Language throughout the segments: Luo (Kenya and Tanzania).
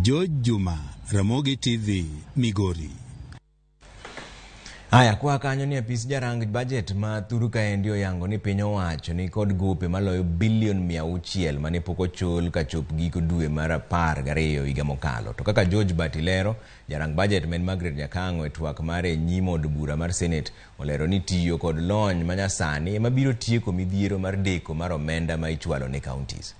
George Juma, Ramogi TV, Migori. Aya kwa kanyo ni apis jarang budget ma thuru ka endio yango ni piny owacho nikod gope maloyo bilion 600 mane pok ochul ka chop giko dwe mar 12 higa mokalo. To kaka George Batilero, jarang budget men Margaret Nyakango e twak mare nyimo od bura mar Senate olero ni tiyo kod lony manyasani ema biro tieko midhiero mar deko mar omenda ma ichwalo ne counties.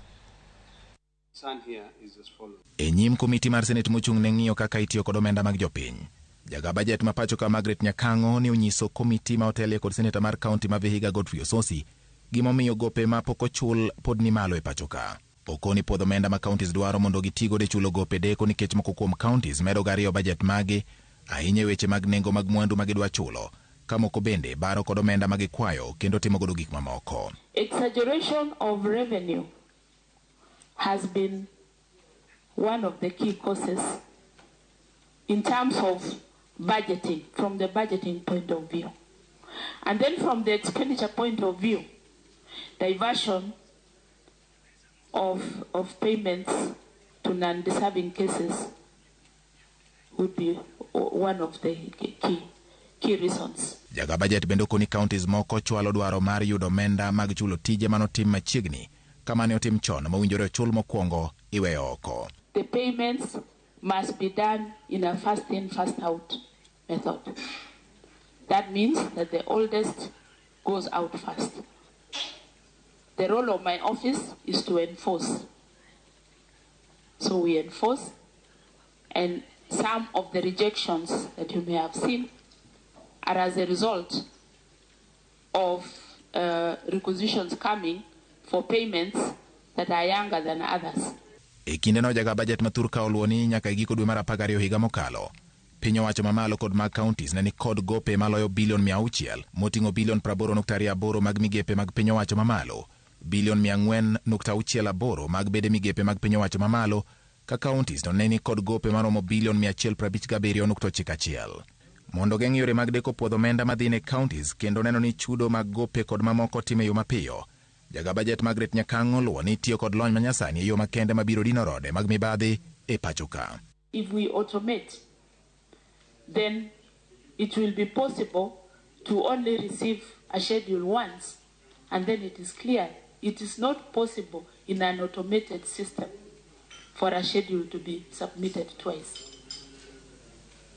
E nyim komiti mar Senate mochung' ne ng'iyo kaka itiyo kod omenda mag jopiny, jaga budget ma pacho ka Margaret Nyakango ni onyiso komiti ma otelie kod seneta mar kaunti ma Vihiga Godfrey Ososi gimomiyo gope ma pok ochul pod ni malo e pacho ka. Okoni pod omenda ma counties dwaro mondo gitigo de chulo gope deko nikech moko kuom counties medo gario budget magi ahinya weche mag nengo mag mwandu ma gidwa chulo, ka moko bende baro kod omenda ma gikwayo kendo timo godo gik mamoko. Exaggeration of revenue has been one of the key causes in terms of budgeting, from the budgeting point of view. And then from the expenditure point of view, diversion of payments to non-deserving cases would be one of the key reasons. Jaga budget bendo koni counties moko chwalo dwaro mar yudo omenda mag chulo tije manotim machiegni kama ne otim chon mawinjore chul mokwongo iweyo oko. The payments must be done in a first in, first out method. That means that the oldest goes out first. The role of my office is to enforce. So we enforce, and some of the rejections that you may have seen are as a result of requisitions coming for payments that are younger than others. E kinde no jaga budget mathur ka oluoni nyaka giko dwe mar 12 higa mokalo, piny owacho mamalo kod mag counties ne nikod gope maloyo bilion 600 moting'o bilion 80.8 mag migepe mag piny owacho mamalo, bilion 400.68 mag bede migepe mag piny owacho mamalo, ka counties to ne nikod gope maromo bilion 157.91. Mondo geng' yore mag deko puodho omenda madhine counties kendo neno ni chudo mag gope kod mamoko time yo mapiyo, jaga budget Margaret Nyakango luwo ni tiyo kod lony manyasani yo makende mabiro dino rode mag mibadhi e pacho ka. If we automate, then it will be possible to only receive a schedule once, and then it is clear it is not possible in an automated system for a schedule to be submitted twice.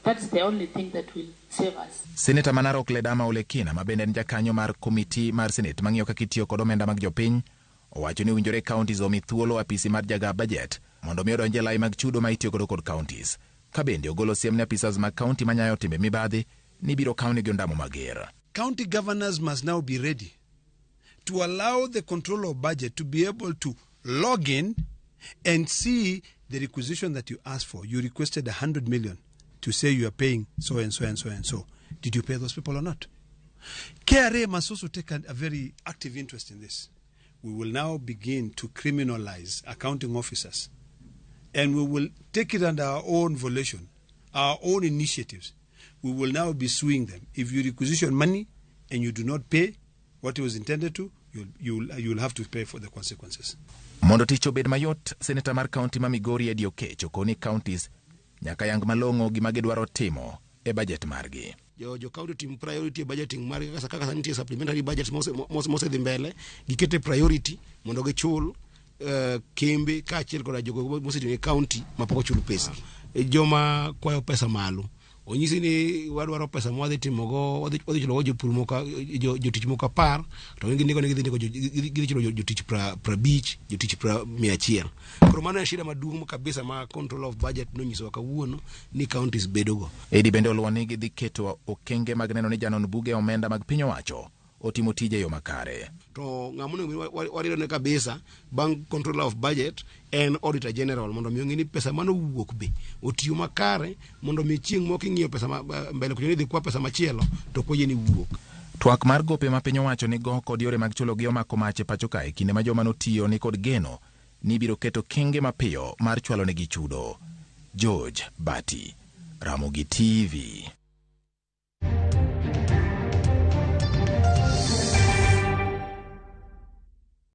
That's the only thing that will save us. Senator Manarok Ledama Olekina mabende ni jakanyo mar komiti mar Senate mang'iyo kaka itiyo kod omenda mag jopiny owacho ni winjore counties omi thuolo apisi mar jaga budget mondo mi odonje lai mag chudo ma itiyo kod counties. Ka bende ogolo siem ne apisas mag county manyayo timbe mibadhi ni biro kauni gi ndamo mager. County governors must now be ready to allow the control of budget to be able to log in and see the requisition that you asked for. You requested 100 million to say you are paying so and so and so and so. Did you pay those people or not? KRA must also take a very active interest in this. We will now begin to criminalize accounting officers, and we will take it under our own volition, our own initiatives. We will now be suing them. If you requisition money and you do not pay what it was intended to, you'll have to pay for the consequences. Mondo ticho bed mayot, Senator mar County ma Migori Eddie Okech okoni counties nyaka yang malongo gima gidwaro timo e budget margi. Jo county team priority budgeting margi kaka sanity supplementary budgets mose dhi mbele gikete priority mondo gichul kembe ka achiel kod jogo mose county mapoko chul pesa. Joma kwayo pesa malo onyisi ni wadwaro pesa mwadhi timogo wadhi chulo jopur moko jotich moko 10 to gidhi chulo jotich 50 jotich 100. Koro mano en shida maduong' kabisa ma control of budget nonyiso kawuono ni counties bedogo. Edi bende oluoni gidhi keto okenge mag neno ni janon buge omenda mag piny owacho otimo tije yo makare. To ng'amono wariro ne kabisa bang control of budget en auditor general mondo mi ng'ini pesa mano wuok be otiyo makare mondo mi chieng' moko ng'iyo pesa mbele kuno dhi kwa pesa machielo to koje ni wuok. Twak mar gope ma piny owacho ni go kod yore mag chulo gi omako mache pacho ka e kinde ma joma notiyo ni kod geno ni biro keto kenge mapiyo mar chwalo ne gi chudo. George Bati, Ramogi TV.